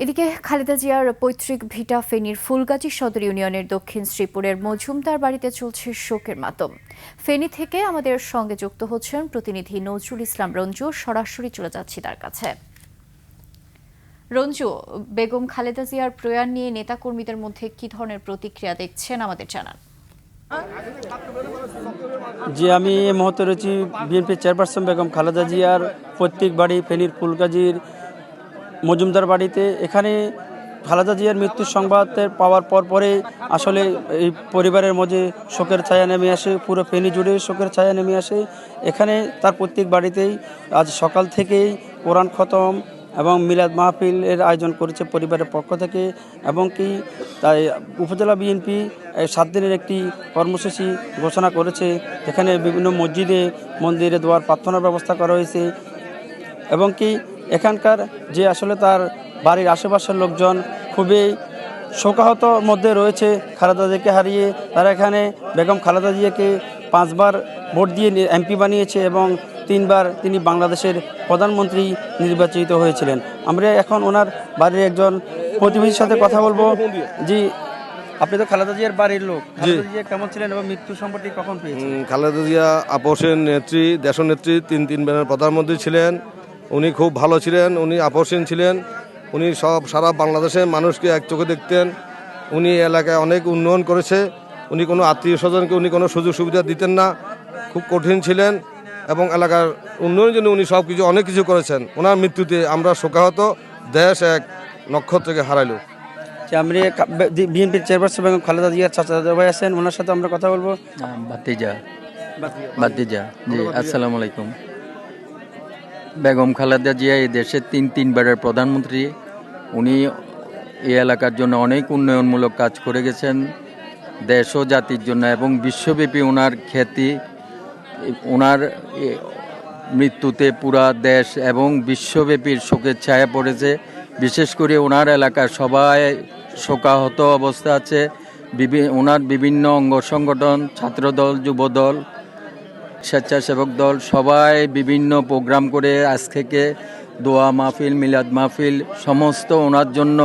এদিকে খালেদা জিয়ার পৈতৃক ভিটা ফেনীর ফুলগাজী সদর ইউনিয়নের দক্ষিণ শ্রীপুরের মজুমদার বাড়িতে চলছে শোকের মাতম। ফেনী থেকে আমাদের সঙ্গে যুক্ত হচ্ছেন প্রতিনিধি নজরুল ইসলাম রঞ্জু। সরাসরি চলে যাচ্ছি তার কাছে। রঞ্জু, বেগম খালেদা জিয়ার প্রয়াণ নিয়ে নেতাকর্মীদের মধ্যে কি ধরনের প্রতিক্রিয়া দেখছেন আমাদের জানান। জি, আমি এই মুহূর্তে রয়েছি বিএনপি চেয়ারপারসন বেগম খালেদা জিয়ার পৈতৃক বাড়ি ফেনীর ফুলগাজীর মজুমদার বাড়িতে। এখানে খালেদা জিয়ার মৃত্যুর সংবাদ পাওয়ার পরে আসলে এই পরিবারের মধ্যে শোকের ছায়া নেমে আসে, পুরো ফেনী জুড়ে শোকের ছায়া নেমে আসে। এখানে তার প্রত্যেক বাড়িতেই আজ সকাল থেকেই কোরআন খতম এবং মিলাদ মাহফিলের আয়োজন করেছে পরিবারের পক্ষ থেকে, এবং কি তাই উপজেলা বিএনপি 7 দিনের একটি কর্মসূচি ঘোষণা করেছে। এখানে বিভিন্ন মসজিদে মন্দিরে দোয়ার প্রার্থনার ব্যবস্থা করা হয়েছে, এবং কি এখানকার যে আসলে তার বাড়ির আশেপাশের লোকজন খুবই শোকাহত মধ্যে রয়েছে খালেদা জিয়াকে হারিয়ে। তারা এখানে বেগম খালেদা জিয়াকে 5 বার ভোট দিয়ে এমপি বানিয়েছে এবং 3 বার তিনি বাংলাদেশের প্রধানমন্ত্রী নির্বাচিত হয়েছিলেন। আমরা এখন ওনার বাড়ির একজন প্রতিনিধির সাথে কথা বলবো। জি, আপনি তো খালেদা জিয়ার বাড়ির লোক, খালেদা জিয়া কেমন ছিলেন এবং মৃত্যু সম্পর্কে কখন পেয়েছেন? খালেদা জিয়া আপোষের নেত্রী, দেশনেত্রী, 3 প্রধানমন্ত্রী ছিলেন। উনি খুব ভালো ছিলেন, উনি আপোষহীন ছিলেন। উনি সারা বাংলাদেশের মানুষকে এক চোখে দেখতেন। উনি এলাকায় অনেক উন্নয়ন করেছে। উনি কোনো আত্মীয় স্বজনকে উনি কোনো সুযোগ সুবিধা দিতেন না, খুব কঠিন ছিলেন এবং এলাকার উন্নয়নের জন্য উনি সব কিছু অনেক কিছু করেছেন। ওনার মৃত্যুতে আমরা শোকাহত, দেশ এক নক্ষত্রকে হারাইল। আমরা বিএনপির চেয়ারপারসন বেগম খালেদা জিয়ার চাচা ভাই আছেন, ওনার সাথে আমরা কথা বলবো। ভাতিজা জি, আসসালামু আলাইকুম। বেগম খালেদা জিয়া এই দেশের 3বারের প্রধানমন্ত্রী। উনি এই এলাকার জন্য অনেক উন্নয়নমূলক কাজ করে গেছেন দেশ ও জাতির জন্য, এবং বিশ্বব্যাপী ওনার খ্যাতি। ওনার মৃত্যুতে পুরা দেশ এবং বিশ্বব্যাপী শোকের ছায়া পড়েছে। বিশেষ করে ওনার এলাকার সবাই শোকাহত অবস্থা আছে। ওনার বিভিন্ন অঙ্গ সংগঠন, ছাত্রদল, যুবদল, স্বেচ্ছাসেবক দল সবাই বিভিন্ন প্রোগ্রাম করে আজ থেকে দোয়া মাহফিল, মিলাদ মাহফিল, সমস্ত ওনার জন্য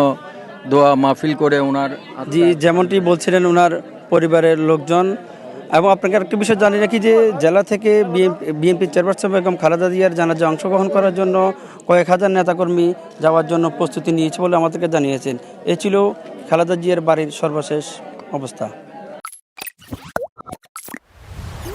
দোয়া মাহফিল করে ওনার। জি, যেমনটি বলছিলেন ওনার পরিবারের লোকজন। এবং আপনাকে একটা বিষয় জানিয়ে রাখি যে জেলা থেকে বিএনপি চেয়ারপারসন বেগম খালেদা জিয়ার জানাজায় অংশগ্রহণ করার জন্য কয়েক হাজার নেতাকর্মী যাওয়ার জন্য প্রস্তুতি নিয়েছে বলে আমাদেরকে জানিয়েছেন। এ ছিল খালেদা জিয়ার বাড়ির সর্বশেষ অবস্থা।